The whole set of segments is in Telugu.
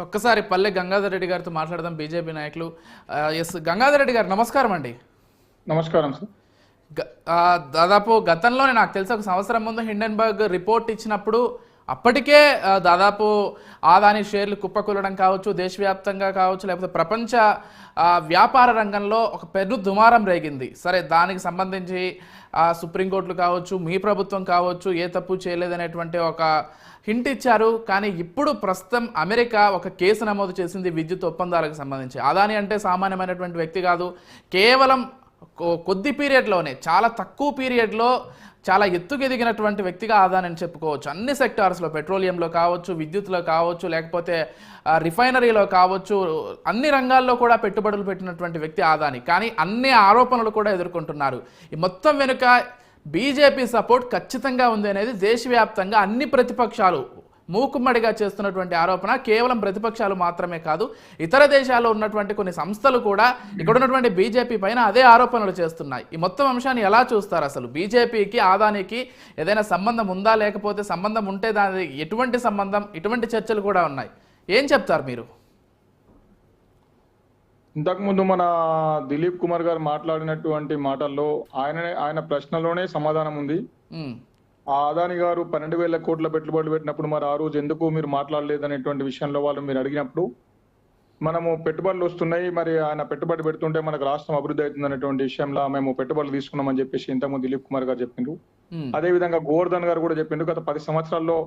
ఒక్కసారి పల్లె గంగాధర్ రెడ్డి గారితో మాట్లాడదాం. బీజేపీ నాయకులు. ఎస్ గంగాధర్ రెడ్డి గారు, నమస్కారం అండి. నమస్కారం సార్. దాదాపు గతంలోనే నాకు తెలిసి ఒక సంవత్సరం ముందు హిండెన్బర్గ్ రిపోర్ట్ ఇచ్చినప్పుడు అప్పటికే దాదాపు ఆదాని షేర్లు కుప్పకూలడం కావచ్చు, దేశవ్యాప్తంగా కావచ్చు, లేకపోతే ప్రపంచ వ్యాపార రంగంలో ఒక పెద్ద దుమారం రేగింది. సరే, దానికి సంబంధించి సుప్రీంకోర్టులు కావచ్చు, మీ ప్రభుత్వం కావచ్చు, ఏ తప్పు చేయలేదనేటువంటి ఒక హింట్ ఇచ్చారు. కానీ ఇప్పుడు ప్రస్తుతం అమెరికా ఒక కేసు నమోదు చేసింది విద్యుత్ ఒప్పందాలకు సంబంధించి. అదాని అంటే సామాన్యమైనటువంటి వ్యక్తి కాదు. కేవలం కొద్ది పీరియడ్లోనే, చాలా తక్కువ పీరియడ్లో చాలా ఎత్తుకెదిగినటువంటి వ్యక్తిగా ఆదాని చెప్పుకోవచ్చు. అన్ని సెక్టార్స్లో, పెట్రోలియంలో కావచ్చు, విద్యుత్లో కావచ్చు, లేకపోతే రిఫైనరీలో కావచ్చు, అన్ని రంగాల్లో కూడా పెట్టుబడులు పెట్టినటువంటి వ్యక్తి ఆదాని. కానీ అన్ని ఆరోపణలు కూడా ఎదుర్కొంటున్నారు. ఈ మొత్తం వెనుక బీజేపీ సపోర్ట్ ఖచ్చితంగా ఉంది అనేది దేశవ్యాప్తంగా అన్ని ప్రతిపక్షాలు మూకుమ్మడిగా చేస్తున్నటువంటి ఆరోపణ. కేవలం ప్రతిపక్షాలు మాత్రమే కాదు, ఇతర దేశాల్లో ఉన్నటువంటి కొన్ని సంస్థలు కూడా ఇక్కడ ఉన్నటువంటి బీజేపీ పైన అదే ఆరోపణలు చేస్తున్నాయి. ఈ మొత్తం అంశాన్ని ఎలా చూస్తారు? అసలు బీజేపీకి ఆదానికి ఏదైనా సంబంధం ఉందా, లేకపోతే సంబంధం ఉంటే దాని ఎటువంటి సంబంధం, ఇటువంటి చర్చలు కూడా ఉన్నాయి. ఏం చెప్తారు మీరు? ఇంతకుముందు మన దిలీప్ కుమార్ గారు మాట్లాడినటువంటి మాటల్లో ఆయన ప్రశ్నలోనే సమాధానం ఉంది. ఆ అదాని గారు 12,000 కోట్ల పెట్టుబడులు పెట్టినప్పుడు మరి ఆ రోజు ఎందుకు మీరు మాట్లాడలేదు అనేటువంటి విషయంలో వాళ్ళు మీరు అడిగినప్పుడు, మనము పెట్టుబడులు వస్తున్నాయి, మరి ఆయన పెట్టుబడి పెడుతుంటే మనకు రాష్ట్రం అభివృద్ధి అవుతుంది అనేటువంటి విషయంలో మేము పెట్టుబడులు తీసుకున్నామని చెప్పేసి ఇంతకుముందు దిలీప్ కుమార్ గారు చెప్పిండ్రు. అదే విధంగా గోవర్ధన్ గారు కూడా చెప్పిండ్రు. గత 10 సంవత్సరాల్లో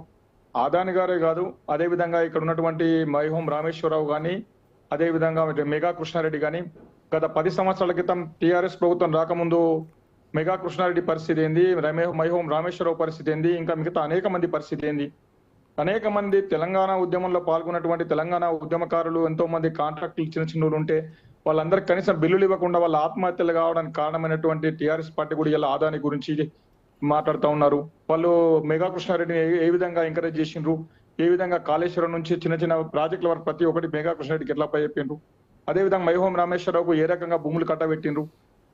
అదాని గారే కాదు, అదే విధంగా ఇక్కడ ఉన్నటువంటి మైహోం రామేశ్వరరావు కానీ, అదే విధంగా మెగా కృష్ణారెడ్డి కానీ, గత 10 సంవత్సరాల క్రితం టీఆర్ఎస్ ప్రభుత్వం రాకముందు మెగా కృష్ణారెడ్డి పరిస్థితి ఏంది, మైహోం రామేశ్వరరావు పరిస్థితి ఏంది, ఇంకా మిగతా అనేక మంది పరిస్థితి ఏంది. అనేక మంది తెలంగాణ ఉద్యమంలో పాల్గొన్నటువంటి తెలంగాణ ఉద్యమకారులు, ఎంతో మంది కాంట్రాక్టులు చిన్న చిన్నలు ఉంటే వాళ్ళందరికీ కనీసం బిల్లులు ఇవ్వకుండా వాళ్ళ ఆత్మహత్యలు కావడానికి కారణమైనటువంటి టీఆర్ఎస్ పార్టీ కూడా ఇలా ఆదాని గురించి మాట్లాడుతూ ఉన్నారు. వాళ్ళు మెగా కృష్ణారెడ్డిని ఏ విధంగా ఎంకరేజ్ చేసిండ్రు, ఏ విధంగా కాళేశ్వరం నుంచి చిన్న చిన్న ప్రాజెక్టుల వరకు ప్రతి ఒక్కటి మెగా కృష్ణారెడ్డికి ఎట్లా చెప్పిండ్రు. అదేవిధంగా మైహోం రామేశ్వరరావుకు ఏ రకంగా భూములు కట్టబెట్టిండ్రు,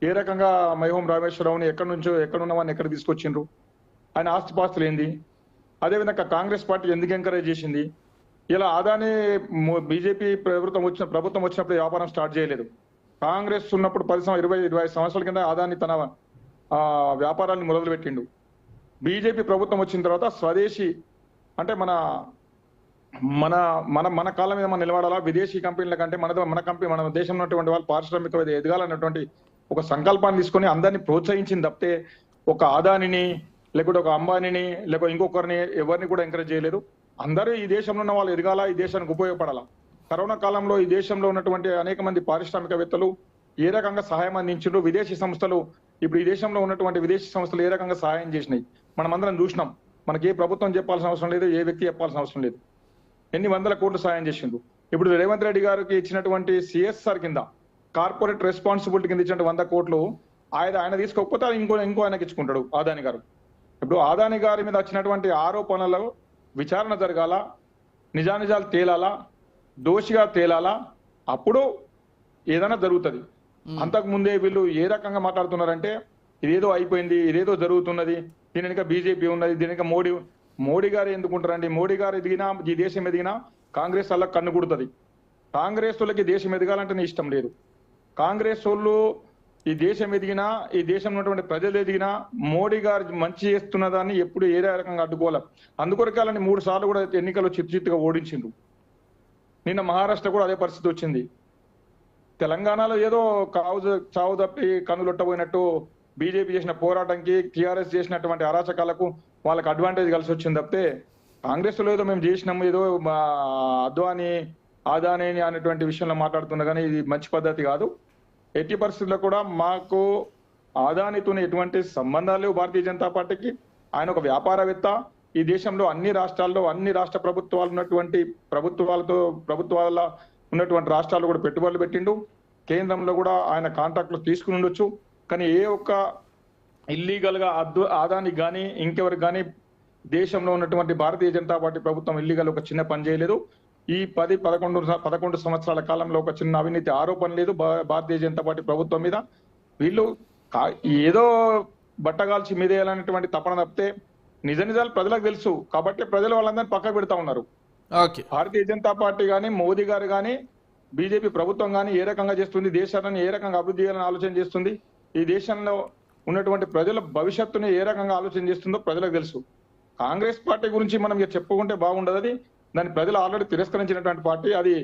ఏ రకంగా మైహోం రామేశ్వరరావుని ఎక్కడున్న వాడిని ఎక్కడ తీసుకొచ్చిండ్రు, ఆయన ఆస్తిపాస్తులు ఏంది. అదేవిధంగా కాంగ్రెస్ పార్టీ ఎందుకు ఎంకరేజ్ చేసింది. ఇలా ఆదాని బీజేపీ ప్రభుత్వం వచ్చినప్పుడు వ్యాపారం స్టార్ట్ చేయలేదు. కాంగ్రెస్ ఉన్నప్పుడు 25 సంవత్సరాల కింద ఆదాని తన వ్యాపారాన్ని మొదలు పెట్టిండు. బీజేపీ ప్రభుత్వం వచ్చిన తర్వాత స్వదేశీ అంటే మన మన మన మన కాళ్ళ మీద మనం నిలబడాలా, విదేశీ కంపెనీల కంటే మన దేశంలో ఉన్నటువంటి వాళ్ళు పారిశ్రామిక ఎదగాలన్నటువంటి ఒక సంకల్పాన్ని తీసుకొని అందరినీ ప్రోత్సహించింది తప్పితే ఒక ఆదానిని లేకపోతే ఒక అంబానీని లేకపోతే ఇంకొకరిని ఎవరిని కూడా ఎంకరేజ్ చేయలేదు. అందరూ ఈ దేశంలో ఉన్న వాళ్ళు ఎదగాల, ఈ దేశానికి ఉపయోగపడాలా. కరోనా కాలంలో ఈ దేశంలో ఉన్నటువంటి అనేక మంది పారిశ్రామికవేత్తలు ఏ రకంగా సహాయం అందించారు, విదేశీ సంస్థలు ఇప్పుడు ఈ దేశంలో ఉన్నటువంటి విదేశీ సంస్థలు ఏ రకంగా సహాయం చేసినాయి మనం అందరం చూసినాం. మనకి ఏ ప్రభుత్వం చెప్పాల్సిన అవసరం లేదు, ఏ వ్యక్తి చెప్పాల్సిన అవసరం లేదు. ఎన్ని వందల కోట్లు సాయం చేసిండ్రు. ఇప్పుడు రేవంత్ రెడ్డి గారికి ఇచ్చినటువంటి సిఎస్ఆర్ కింద, కార్పొరేట్ రెస్పాన్సిబిలిటీ కింద ఇచ్చినట్టు 100 కోట్లు ఆయన తీసుకోకపోతే ఇంకో ఆయనకి ఇచ్చుకుంటాడు ఆదాని గారు. ఇప్పుడు ఆదాని గారి మీద వచ్చినటువంటి ఆరోపణలు విచారణ జరగాల, నిజానిజాలు తేలాలా, దోషిగా తేలాలా, అప్పుడు ఏదైనా జరుగుతుంది. అంతకు ముందే వీళ్ళు ఏ రకంగా మాట్లాడుతున్నారంటే ఇదేదో అయిపోయింది, ఇదేదో జరుగుతున్నది, దీని వెనుక బీజేపీ ఉన్నది, దీని వెనుక మోడీ గారు ఎందుకుంటారండి. మోడీ గారు ఎదిగినా, ఈ దేశం ఎదిగినా కాంగ్రెస్ వాళ్ళకి కన్ను కుడుతుంది. కాంగ్రెస్ వాళ్ళకి దేశం ఎదగాలంటేనే ఇష్టం లేదు. కాంగ్రెస్ వాళ్ళు ఈ దేశం ఎదిగినా, ఈ దేశంలో ఉన్నటువంటి ప్రజలు ఎదిగినా మోడీ గారు మంచి చేస్తున్నదాన్ని ఎప్పుడు ఏ రకంగా అడ్డుకోవాలి. అందుకొరకాలని 3 సార్లు కూడా ఎన్నికలు చిత్తుగా ఓడించిండ్రు. నిన్న మహారాష్ట్ర కూడా అదే పరిస్థితి వచ్చింది. తెలంగాణలో ఏదో చావు తప్పి కన్నులొట్టబోయినట్టు బీజేపీ చేసిన పోరాటంకి, టీఆర్ఎస్ చేసినటువంటి అరాచకాలకు వాళ్ళకి అడ్వాంటేజ్ కలిసి వచ్చింది తప్పితే కాంగ్రెస్ లో ఏదో మేము చేసినాము, ఏదో అద్వాని ఆదాని అనేటువంటి విషయంలో మాట్లాడుతున్నా కానీ ఇది మంచి పద్ధతి కాదు. ఎట్టి పరిస్థితుల్లో కూడా మాకు ఆదానితో ఎటువంటి సంబంధాలు లేవు భారతీయ జనతా పార్టీకి. ఆయన ఒక వ్యాపారవేత్త. ఈ దేశంలో అన్ని రాష్ట్రాల్లో అన్ని రాష్ట్ర ప్రభుత్వాలు ఉన్నటువంటి ప్రభుత్వాల ఉన్నటువంటి రాష్ట్రాల్లో కూడా పెట్టుబడులు పెట్టిండు. కేంద్రంలో కూడా ఆయన కాంట్రాక్టులు తీసుకుని ఉండొచ్చు. కానీ ఏ ఒక్క ఇల్లీగల్ గా ఆదానికి కానీ ఇంకెవరికి కానీ దేశంలో ఉన్నటువంటి భారతీయ జనతా పార్టీ ప్రభుత్వం ఇల్లీగల్ ఒక చిన్న పని చేయలేదు. ఈ 10-11 సంవత్సరాల కాలంలో ఒక చిన్న అవినీతి ఆరోపణ లేదు భారతీయ జనతా పార్టీ ప్రభుత్వం మీద. వీళ్ళు ఏదో బట్టగాల్చి మీదేయాలనేటువంటి తపన తప్పితే నిజాలు ప్రజలకు తెలుసు కాబట్టి ప్రజలు వాళ్ళందరినీ పక్కకు పెడతా ఉన్నారు. ఓకే. భారతీయ జనతా పార్టీ కానీ మోదీ గారు కానీ బీజేపీ ప్రభుత్వం కానీ ఏ రకంగా చేస్తుంది, దేశాన్ని ఏ రకంగా అభివృద్ధి చేయాలని ఆలోచన చేస్తుంది, ఈ దేశంలో ఉన్నటువంటి ప్రజల భవిష్యత్తుని ఏ రకంగా ఆలోచన చేస్తుందో ప్రజలకు తెలుసు. కాంగ్రెస్ పార్టీ గురించి మనం ఇక చెప్పుకుంటే బాగుండదు. అది దాని ప్రజలు ఆల్రెడీ తిరస్కరించినటువంటి పార్టీ, అది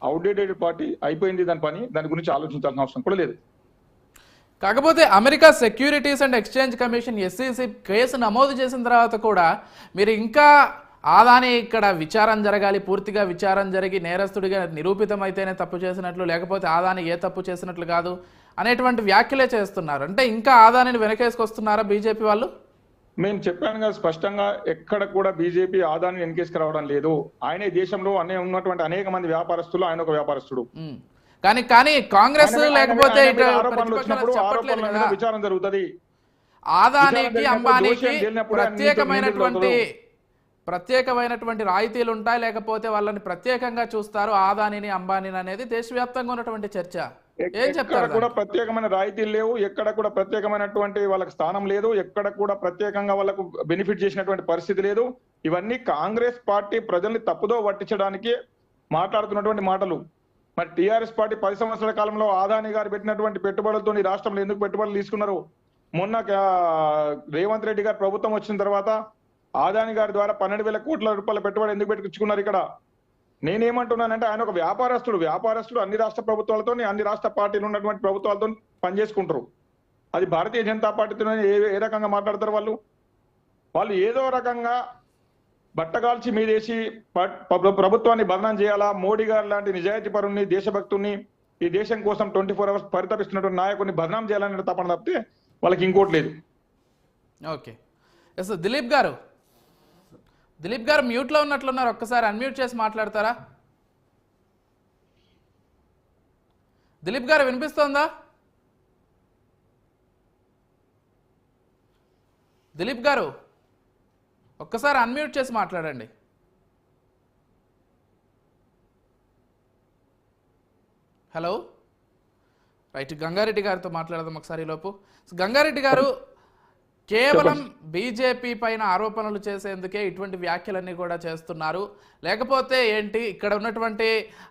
అవుట్డేటెడ్ పార్టీ, అయిపోయింది దాని పని, దాని గురించి ఆలోచించాల్సిన అవసరం కూడా లేదు. కాకపోతే America securities and exchange commission SEC case నమోదు చేసిన తర్వాత కూడా మీరు ఇంకా ఆదాని ఇక్కడ విచారణ జరగాలి, పూర్తిగా విచారణ జరిగి నేరస్తుడిగా నిరూపితమైతేనే తప్పు చేసినట్లు, లేకపోతే ఆదాని ఏ తప్పు చేసినట్లు కాదు అనేటువంటి వ్యాఖ్యలే చేస్తున్నారు. అంటే ఇంకా ఆదానిని వెనకేసుకొస్తున్నారా బీజేపీ వాళ్ళు? మేము చెప్పాను కదా స్పష్టంగా, ఎక్కడ కూడా బీజేపీ ఆదాని వెనకేసుకు రావడం లేదు. ఆయనే దేశంలో ఉన్నటువంటి అనేక మంది వ్యాపారస్తులు, ఆయన ఒక వ్యాపారస్తుడు. కానీ కాంగ్రెస్ లేకపోతే విచారణ జరుగుతుంది. ఆదానికి అంబానీకి ప్రత్యేకమైనటువంటి రాయితీలు ఉంటాయి, లేకపోతే వాళ్ళని ప్రత్యేకంగా చూస్తారు ఆదానిని అంబానీని అనేది దేశవ్యాప్తంగా ఉన్నటువంటి చర్చ. ఏం చెప్తారు? కూడా ప్రత్యేకమైన రాయితీలు లేవు, ఎక్కడ కూడా ప్రత్యేకమైనటువంటి వాళ్ళకి స్థానం లేదు, ఎక్కడ కూడా ప్రత్యేకంగా వాళ్ళకు బెనిఫిట్ చేసినటువంటి పరిస్థితి లేదు. ఇవన్నీ కాంగ్రెస్ పార్టీ ప్రజల్ని తప్పుదో పట్టించడానికి మాట్లాడుతున్నటువంటి మాటలు. మరి టీఆర్ఎస్ పార్టీ 10 సంవత్సరాల కాలంలో ఆదాని గారు పెట్టినటువంటి పెట్టుబడులతో ఈ రాష్ట్రంలో ఎందుకు పెట్టుబడులు తీసుకున్నారు? మొన్న రేవంత్ రెడ్డి గారు ప్రభుత్వం వచ్చిన తర్వాత ఆదాని గారి ద్వారా 12,000 కోట్ల రూపాయల పెట్టుబడి ఎందుకు పెట్టుకున్నారు ఇక్కడ? నేనేమంటున్నానంటే ఆయన ఒక వ్యాపారస్తుడు అన్ని రాష్ట్ర ప్రభుత్వాలతో, అన్ని రాష్ట్ర పార్టీలు ఉన్నటువంటి ప్రభుత్వాలతో పనిచేసుకుంటారు. అది భారతీయ జనతా పార్టీతో ఏ రకంగా మాట్లాడతారు వాళ్ళు ఏదో రకంగా బట్టగాల్చి మీదేసి ప్రభుత్వాన్ని బదనాం చేయాలా, మోడీ గారు లాంటి నిజాయితీ పరుని, దేశభక్తుని, ఈ దేశం కోసం 24 hours పరితపిస్తున్నటువంటి నాయకుడిని బదనాం చేయాలని తప్పన తప్పితే వాళ్ళకి ఇంకోటి లేదు. ఓకే. ఎస్ దిలీప్ గారు మ్యూట్లో ఉన్నట్లున్నారు, ఒక్కసారి అన్మ్యూట్ చేసి మాట్లాడతారా? దిలీప్ గారు వినిపిస్తోందా? దిలీప్ గారు ఒక్కసారి అన్మ్యూట్ చేసి మాట్లాడండి. Hello, right. గంగారెడ్డి గారితో మాట్లాడదాం ఒకసారి లోపు. గంగారెడ్డి గారు, కేవలం బీజేపీ పైన ఆరోపణలు చేసేందుకే ఇటువంటి వ్యాఖ్యలన్నీ కూడా చేస్తున్నారు, లేకపోతే ఏంటి ఇక్కడ ఉన్నటువంటి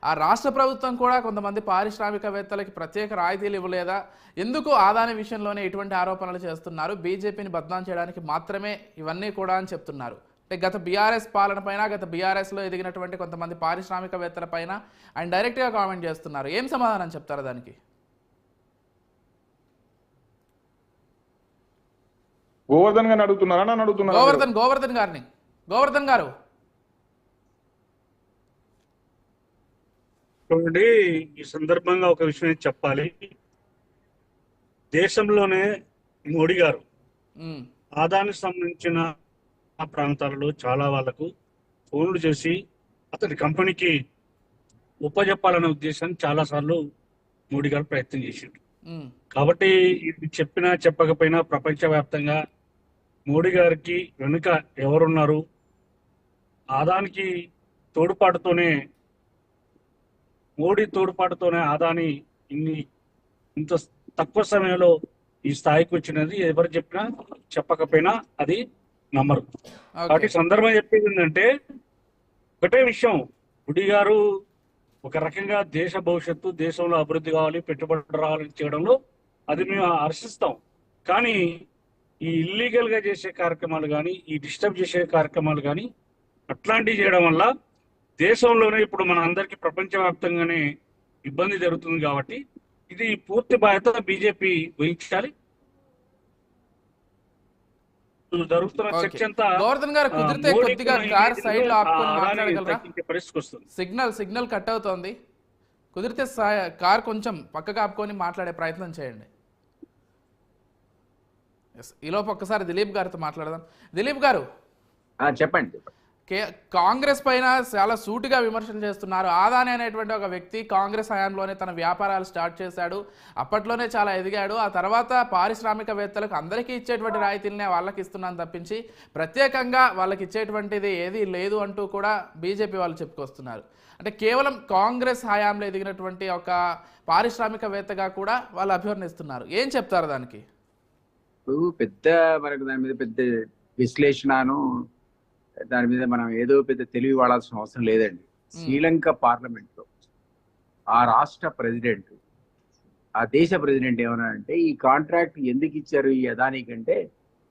ఆ రాష్ట్ర ప్రభుత్వం కూడా కొంతమంది పారిశ్రామికవేత్తలకి ప్రత్యేక రాయితీలు ఇవ్వలేదా? ఎందుకు ఆదాని విషయంలోనే ఇటువంటి ఆరోపణలు చేస్తున్నారు? బీజేపీని బద్నాం చేయడానికి మాత్రమే ఇవన్నీ కూడా అని చెప్తున్నారు. అంటే గత బీఆర్ఎస్ పాలన పైన, గత బీఆర్ఎస్లో ఎదిగినటువంటి కొంతమంది పారిశ్రామికవేత్తల పైన ఆయన డైరెక్ట్గా కామెంట్ చేస్తున్నారు. ఏం సమాధానం చెప్తారు దానికి? గోవర్ధన్ గారిని అడుగుతున్నారా? నన్ను అడుగుతున్నారా? గోవర్ధన్ గారు చూడండి, ఈ సందర్భంగా ఒక విషయం చెప్పాలి. దేశంలోనే మోడీ గారు ఆదానికి సంబంధించిన ప్రాంతాలలో చాలా వాళ్లకు ఫోన్లు చేసి అతని కంపెనీకి ఉపజెప్పాలనే ఉద్దేశాన్ని చాలా సార్లు మోడీ గారు ప్రయత్నం చేసిండు. కాబట్టి ఇది చెప్పినా చెప్పకపోయినా ప్రపంచవ్యాప్తంగా మోడీ గారికి వెనుక ఎవరున్నారు, ఆదానికి తోడ్పాటుతోనే, మోడీ తోడ్పాటుతోనే ఆదాని ఇంత తక్కువ సమయంలో ఈ స్థాయికి వచ్చినది ఎవరు చెప్పినా చెప్పకపోయినా అది నమ్మరు. కాబట్టి సందర్భం చెప్పేది ఏంటంటే ఒకటే విషయం, మోడీ గారు ఒక రకంగా దేశ భవిష్యత్తు, దేశంలో అభివృద్ధి కావాలి, పెట్టుబడులు రావాలని చేయడంలో అది మేము హర్షిస్తాం. కానీ ఈ ఇల్లీగల్ గా చేసే కార్యక్రమాలు కానీ, ఈ డిస్టర్బ్ చేసే కార్యక్రమాలు కానీ అట్లాంటివి చేయడం వల్ల దేశంలోనే ఇప్పుడు మన అందరికీ ప్రపంచవ్యాప్తంగానే ఇబ్బంది జరుగుతుంది. కాబట్టి ఇది పూర్తి బాధ్యత బీజేపీ వహించాలి. జరుగుతున్న చర్చ అంతా పరిస్థితి వస్తుంది. సిగ్నల్ కట్ అవుతోంది. కుదిరితే కార్ కొంచెం పక్కకు ఆపుకొని మాట్లాడే ప్రయత్నం చేయండి. ఈలోపు ఒక్కసారి దిలీప్ గారితో మాట్లాడదాం. దిలీప్ గారు చెప్పండి. కాంగ్రెస్ పైన చాలా సూటిగా విమర్శలు చేస్తున్నారు. ఆదాని అనేటువంటి ఒక వ్యక్తి కాంగ్రెస్ హయాంలోనే తన వ్యాపారాలు స్టార్ట్ చేశాడు, అప్పట్లోనే చాలా ఎదిగాడు. ఆ తర్వాత పారిశ్రామికవేత్తలకు అందరికీ ఇచ్చేటువంటి రాయితీలనే వాళ్ళకి ఇస్తున్నాను తప్పించి ప్రత్యేకంగా వాళ్ళకి ఇచ్చేటువంటిది ఏది లేదు అంటూ కూడా బీజేపీ వాళ్ళు చెప్పుకొస్తున్నారు. అంటే కేవలం కాంగ్రెస్ హయాంలో ఎదిగినటువంటి ఒక పారిశ్రామికవేత్తగా కూడా వాళ్ళు అభివర్ణిస్తున్నారు. ఏం చెప్తారు దానికి? పెద్ద మనకు దాని మీద పెద్ద విశ్లేషణను దాని మీద మనం ఏదో పెద్ద తెలివి వాడాల్సిన అవసరం లేదండి. శ్రీలంక పార్లమెంట్ లో ఆ రాష్ట్ర ప్రెసిడెంట్, ఆ దేశ ప్రెసిడెంట్ ఏమన్నాడంటే ఈ కాంట్రాక్ట్ ఎందుకు ఇచ్చారు ఈ అదానీ కంటే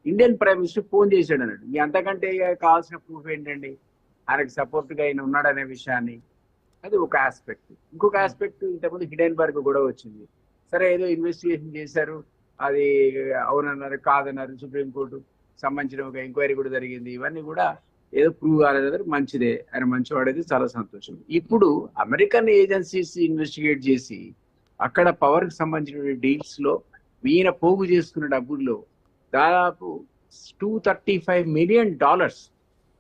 ఇండియన్ ప్రైమ్ మినిస్టర్ ఫోన్ చేశాడు అన్నాడు. మీ అంతకంటే కావాల్సిన ప్రూఫ్ ఏంటండి? ఆయనకు సపోర్ట్ గా ఆయన ఉన్నాడనే విషయాన్ని, అది ఒక ఆస్పెక్ట్. ఇంకొక ఆస్పెక్ట్, ఇంతకుముందు హిడెన్బర్గ్ కూడా వచ్చింది. సరే ఏదో ఇన్వెస్టిగేషన్ చేశారు, అది అవునన్నారు కాదన్నారు, సుప్రీంకోర్టు సంబంధించిన ఒక ఎంక్వైరీ కూడా జరిగింది. ఇవన్నీ కూడా ఏదో ప్రూవ్ కాలేదు, మంచిదే, ఆయన మంచివాడేది, చాలా సంతోషం. ఇప్పుడు అమెరికన్ ఏజెన్సీస్ ఇన్వెస్టిగేట్ చేసి అక్కడ పవర్ కి సంబంధించిన డీల్స్ లో ఈయన పోగు చేసుకున్న డబ్బుల్లో దాదాపు $235 million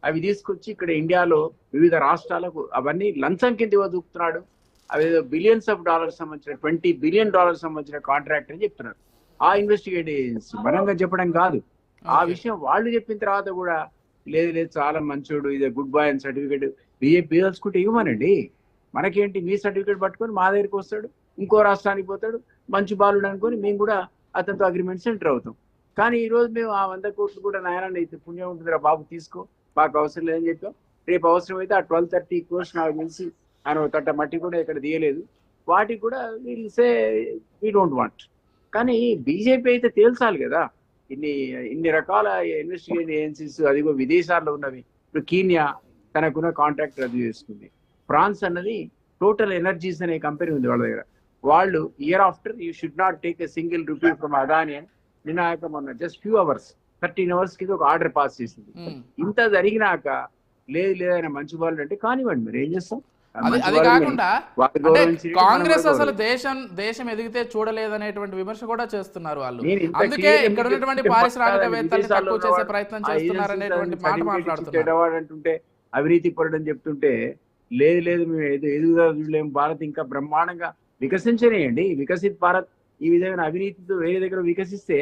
అవి తీసుకొచ్చి ఇక్కడ ఇండియాలో వివిధ రాష్ట్రాలకు అవన్నీ లంచం కింద ఇవ్వదూపుతున్నాడు. అవి బిలియన్స్ ఆఫ్ డాలర్స్ సంబంధించిన $20 billion సంబంధించిన కాంట్రాక్ట్ అని చెప్తున్నారు ఆ ఇన్వెస్టిగేటివ్ ఏజెన్సీ. బలంగా చెప్పడం కాదు, ఆ విషయం వాళ్ళు చెప్పిన తర్వాత కూడా లేదు లేదు చాలా మంచోడు, ఇది గుడ్ బాయ్ అని సర్టిఫికేట్ బీజేపీ తెలుసుకుంటే ఇవ్వమనండి. మనకేంటి, మీ సర్టిఫికేట్ పట్టుకొని మా దగ్గరికి వస్తాడు, ఇంకో రాష్ట్రానికి పోతాడు, మంచి బాలుడు అనుకొని మేము కూడా అతనితో అగ్రిమెంట్స్ ఎంటర్ అవుతాం. కానీ ఈ రోజు మేము ఆ 100 కోట్లు కూడా నాయన అయితే పుణ్యం ఉంటుందిరా బాబు తీసుకో, మాకు అవసరం లేదని చెప్పాం. రేపు అవసరం అయితే ఆ 1230 crores నాకు తెలిసి ఆయన తట్ట మట్టి కూడా ఇక్కడ తీయలేదు, వాటికి కూడా వీళ్ళు సే వీ డోంట్ వాంట్. కానీ బీజేపీ అయితే తేల్చాలి కదా, ఇన్ని రకాల ఇన్వెస్టిగేషన్ ఏజెన్సీస్ అదిగో విదేశాల్లో ఉన్నవి. ఇప్పుడు కీన్యా తనకున్న కాంట్రాక్ట్ రద్దు చేసుకుంది. ఫ్రాన్స్ అన్నది టోటల్ ఎనర్జీస్ అనే కంపెనీ ఉంది వాళ్ళ దగ్గర. వాళ్ళు year after you should not take a single rupee from Adani అని నిన్న మొన్న జస్ట్ ఫ్యూ అవర్స్ 13 hours కి ఒక ఆర్డర్ పాస్ చేసింది. ఇంత జరిగినాక లేదు లేదైనా మంచి వాళ్ళు అంటే కానివ్వండి, మరి ఏం చేస్తాం. అది కాకుండా కాంగ్రెస్ అసలు దేశం ఎదిగితే చూడలేదనేటువంటి విమర్శ కూడా చేస్తున్నారు వాళ్ళు. అందుకే ఇక్కడ ఉన్నటువంటి పారిశ్రామికవేత్తలు తక్కువ చేసే ప్రయత్నం చేస్తున్నారు అనేటువంటి మాట మాట్లాడుతున్నారు. అంటుంటే అవినీతి పరుడని చెప్తుంటే లేదు లేదు మేము ఎదుగుదల చూడలేము, భారత్ ఇంకా బ్రహ్మాండంగా వికసించనేయండి. వికసిత్ భారత్ ఈ విధమైన అవినీతితో వేరే దగ్గర వికసిస్తే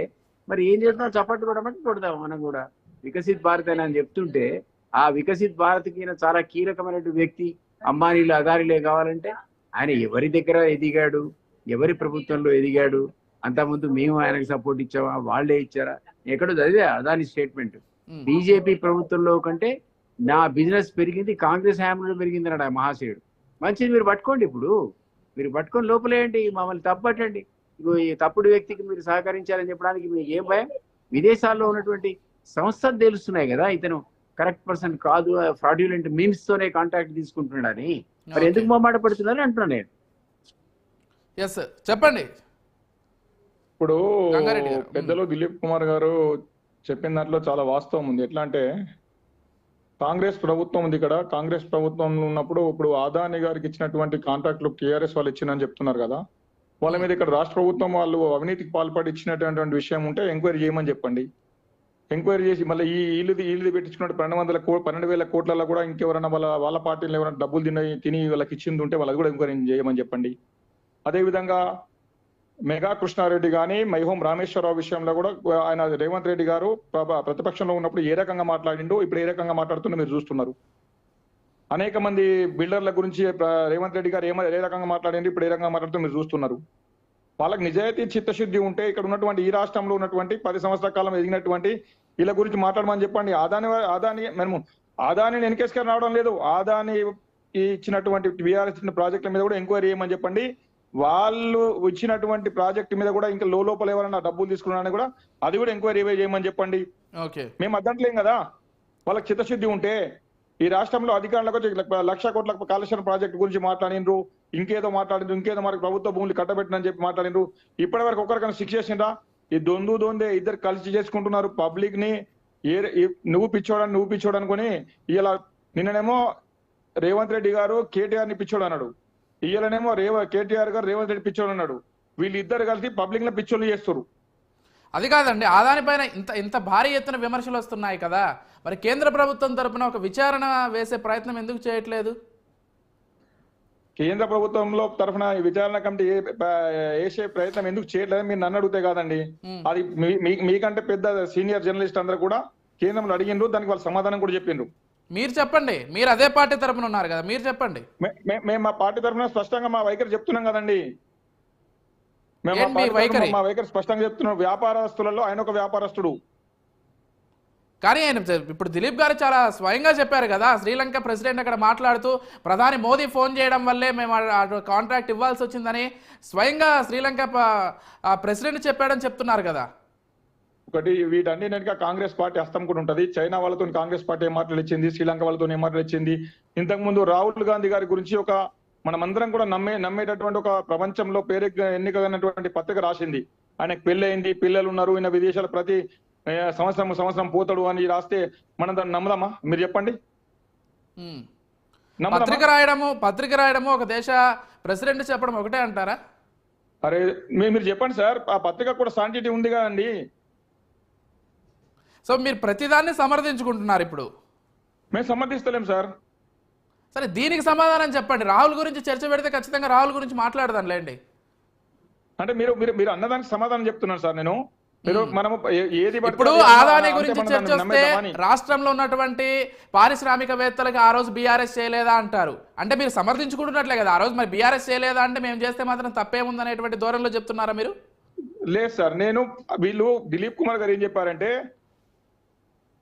మరి ఏం చేద్దాం, చప్పట్లు కొడమంటే కొడదాం మనం కూడా. వికసిత్ భారత్ అని చెప్తుంటే ఆ వికసిత్ భారత్ కి చాలా కీలకమైనటువంటి వ్యక్తి అంబానీలు అదానీలే కావాలంటే ఆయన ఎవరి దగ్గర ఎదిగాడు, ఎవరి ప్రభుత్వంలో ఎదిగాడు, అంతకుముందు మేము ఆయనకు సపోర్ట్ ఇచ్చామా, వాళ్ళే ఇచ్చారా? ఎక్కడో చదివా అదాని స్టేట్మెంట్. బీజేపీ ప్రభుత్వంలో కంటే నా బిజినెస్ పెరిగింది, కాంగ్రెస్ హయాంలో పెరిగింది అన్నాడు ఆ మహాశయుడు. మంచిది, మీరు పట్టుకోండి. ఇప్పుడు మీరు పట్టుకొని లోపలేయండి, మమ్మల్ని తప్పట్టండి. ఈ తప్పుడు వ్యక్తికి మీరు సహకరించాలని చెప్పడానికి మీకు ఏం భయం? విదేశాల్లో ఉన్నటువంటి సంస్థలు తెలుస్తున్నాయి కదా ఇతను కరెక్ట్ పర్సన్ కాదు, ఫ్రాడ్యులెంట్ మీన్స్ తోనే కాంటాక్ట్ తీసుకుంటున్నాడని. మరి ఎందుకు మొహమాట పడుతున్నారని అంటున్నాను నేను. చెప్పండి. ఇప్పుడు పెద్దలు దిలీప్ కుమార్ గారు చెప్పిన దాంట్లో చాలా వాస్తవం ఉంది. ఎట్లా అంటే కాంగ్రెస్ ప్రభుత్వం ఉంది ఇక్కడ, కాంగ్రెస్ ప్రభుత్వం ఉన్నప్పుడు ఇప్పుడు అదానీ గారికి ఇచ్చినటువంటి కాంట్రాక్ట్లు టీఆర్ఎస్ వాళ్ళు ఇచ్చిందని చెప్తున్నారు కదా, వాళ్ళ మీద ఇక్కడ రాష్ట్ర ప్రభుత్వం వాళ్ళు అవినీతికి పాల్పడి ఇచ్చినటువంటి విషయం ఉంటే ఎంక్వైరీ చేయమని చెప్పండి. ఎంక్వైరీ చేసి మళ్ళీ ఈ ఇల్లు పెట్టించుకున్నట్టు 12,000 కోట్లలో కూడా ఇంకెవరైనా వాళ్ళ పార్టీలో ఎవరైనా డబ్బులు తిని వాళ్ళకి ఇచ్చింది ఉంటే వాళ్ళది కూడా ఎంక్వైరీ చేయమని చెప్పండి. అదేవిధంగా మెగా కృష్ణారెడ్డి కానీ మైహోం రామేశ్వరరావు విషయంలో కూడా ఆయన రేవంత్ రెడ్డి గారు ప్రతిపక్షంలో ఉన్నప్పుడు ఏ రకంగా మాట్లాడిండో ఇప్పుడు ఏ రకంగా మాట్లాడుతుండో మీరు చూస్తున్నారు. అనేక మంది బిల్డర్ల గురించి రేవంత్ రెడ్డి గారు ఏ రకంగా మాట్లాడింది, ఇప్పుడు ఏ రకంగా మాట్లాడుతూ మీరు చూస్తున్నారు. వాళ్ళకి నిజాయితీ చిత్తశుద్ధి ఉంటే ఇక్కడ ఉన్నటువంటి ఈ రాష్ట్రంలో ఉన్నటువంటి 10 సంవత్సరాల కాలం ఎదిగినటువంటి వీళ్ళ గురించి మాట్లాడమని చెప్పండి. ఆదాని వెనకేసుకొని రావడం లేదు, ఆదాని ఇచ్చినటువంటి బీఆర్ఎస్ ఇచ్చిన ప్రాజెక్టుల మీద కూడా ఎంక్వైరీ చేయమని చెప్పండి. వాళ్ళు ఇచ్చినటువంటి ప్రాజెక్టు మీద కూడా ఇంకా లోపల ఎవరైనా డబ్బులు తీసుకున్నారని కూడా అది కూడా ఎంక్వైరీ చేయమని చెప్పండి. మేము అద్దంటలేం కదా. వాళ్ళకి చిత్తశుద్ధి ఉంటే ఈ రాష్ట్రంలో అధికారులకు 1,00,000 కోట్ల కాళేశ్వరం ప్రాజెక్టు గురించి మాట్లాడినరు, ఇంకేదో మనకి ప్రభుత్వ భూములు కట్టబెట్టినని చెప్పి మాట్లాడినరు. ఇప్పటి వరకు ఒకరికైనా శిక్ష చేసిండ్రా? ఈ దొందే ఇద్దరు కలిసి చేసుకుంటున్నారు పబ్లిక్ ని. నువ్వు పిచ్చోడు అనుకుని ఇలా నిన్ననేమో రేవంత్ రెడ్డి గారు కేటీఆర్ ని పిచ్చోడు అన్నాడు, ఇయ్యాలనేమో కేటీఆర్ గారు రేవంత్ రెడ్డి పిచ్చోడు అన్నాడు. వీళ్ళిద్దరు కలిసి పబ్లిక్ లో పిచ్చోళ్ళు చేస్తారు. అది కాదండి, ఆదాని పైన ఇంత భారీ ఎత్తున విమర్శలు వస్తున్నాయి కదా, మరి కేంద్ర ప్రభుత్వం తరపున ఒక విచారణ వేసే ప్రయత్నం ఎందుకు చేయట్లేదు? కేంద్ర ప్రభుత్వంలో తరఫున విచారణ కమిటీ వేసే ప్రయత్నం ఎందుకు చేయట్లేదు మీరు నన్ను అడిగితే కాదండి. అది మీకంటే పెద్ద సీనియర్ జర్నలిస్ట్ అందరూ కూడా కేంద్రంలో అడిగిండ్రు, దానికి వాళ్ళు సమాధానం కూడా చెప్పిండ్రు. మీరు చెప్పండి, మీరు అదే పార్టీ తరపున ఉన్నారు కదా, మీరు చెప్పండి. మేము మా పార్టీ తరఫున స్పష్టంగా మా వైఖరి చెప్తున్నాం కదండి. మా వైఖరి స్పష్టంగా చెప్తున్నాం. వ్యాపారస్తులలో ఆయన ఒక వ్యాపారస్తుడు. కానీ ఆయన ఇప్పుడు దిలీప్ గారు చాలా స్వయంగా చెప్పారు కదా, శ్రీలంక ప్రెసిడెంట్ అక్కడ మాట్లాడుతూ ప్రధాని మోదీ ఫోన్ చేయడం వల్లే మేము కాంట్రాక్ట్ ఇవ్వాల్సి వచ్చిందని స్వయంగా శ్రీలంక ప్రెసిడెంట్ చెప్పాడని చెప్తున్నారు కదా. ఒకటి వీటన్నిటిగా కాంగ్రెస్ పార్టీ హస్తం కూడా ఉంటది. చైనా వాళ్ళతో కాంగ్రెస్ పార్టీ ఏం మాట్లాడిచ్చింది, శ్రీలంక వాళ్ళతో ఏం మాట్లాడిచ్చింది. ఇంతకుముందు రాహుల్ గాంధీ గారి గురించి ఒక మనమందరం కూడా నమ్మేటటువంటి ఒక ప్రపంచంలో ఎన్నికైనటువంటి పత్రిక రాసింది. ఆయనకు పెళ్లి అయింది, పిల్లలు ఉన్నారు, ఈయన విదేశాలు ప్రతి సంవత్సరం పోతాడు అని రాస్తే మనం దాన్ని నమ్మదామా? మీరు చెప్పండి. పత్రిక రాయడము ఒక దేశ ప్రెసిడెంట్ చెప్పడం ఒకటే అంటారా? అరే మీరు చెప్పండి సార్, ఆ పత్రిక కూడా సాంటిటీ ఉంది కదండి. సో మీరు ప్రతిదాన్ని సమర్థించుకుంటున్నారు ఇప్పుడు. మేము సమర్థిస్తలేం సార్. సరే, దీనికి సమాధానం చెప్పండి. రాహుల్ గురించి చర్చ పెడితే ఖచ్చితంగా రాహుల్ గురించి మాట్లాడదాం లేండి. అంటే మీరు అన్నదానికి సమాధానం చెప్తున్నాను సార్ నేను. మనము ఏది ఇప్పుడు ఆదాని గురించి చర్చ వస్తే రాష్ట్రంలో ఉన్నటువంటి పారిశ్రామికవేత్తలకు ఆ రోజు బీఆర్ఎస్ చేయలేదా అంటారు. అంటే మీరు సమర్థించుకుంటున్నట్లే కదా, ఆ రోజు మరి బీఆర్ఎస్ చేయలేదా అంటే మేము చేస్తే మాత్రం తప్పేముందనేటువంటి ధోరణిలో చెప్తున్నారా మీరు? లేదు సార్, వీళ్ళు దిలీప్ కుమార్ గారు ఏం చెప్పారంటే,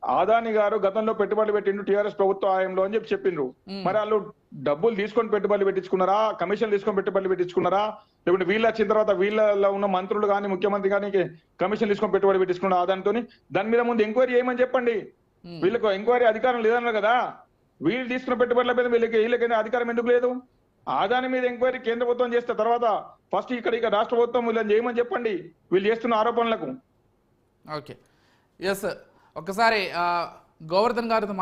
ఆదాని గారు గతంలో పెట్టుబడులు పెట్టిండు టీఆర్ఎస్ ప్రభుత్వ హయాంలో అని చెప్పిండ్రు. మరి వాళ్ళు డబ్బులు తీసుకొని పెట్టుబడులు పెట్టించుకున్నారా, కమిషన్ తీసుకొని పెట్టుబడులు పెట్టించుకున్నారా, లేకుంటే వీళ్ళు వచ్చిన తర్వాత వీళ్ళలో ఉన్న మంత్రులు కానీ ముఖ్యమంత్రి కానీ కమిషన్ తీసుకొని పెట్టుబడి పెట్టించుకున్నారు ఆదానితో? దాని మీద ముందు ఎంక్వైరీ చేయమని చెప్పండి. వీళ్ళకు ఎంక్వైరీ అధికారం లేదన్నారు కదా, వీళ్ళు తీసుకున్న పెట్టుబడుల మీద వీళ్ళకైనా అధికారం ఎందుకు లేదు? ఆదాని మీద ఎంక్వైరీ కేంద్ర ప్రభుత్వం చేస్తే తర్వాత ఫస్ట్ ఇక్కడ రాష్ట్ర ప్రభుత్వం వీళ్ళని చేయమని చెప్పండి వీళ్ళు చేస్తున్న ఆరోపణలకు. ఓకే, ఎస్, ఒక్కసారి గోవర్ధన్ గారితో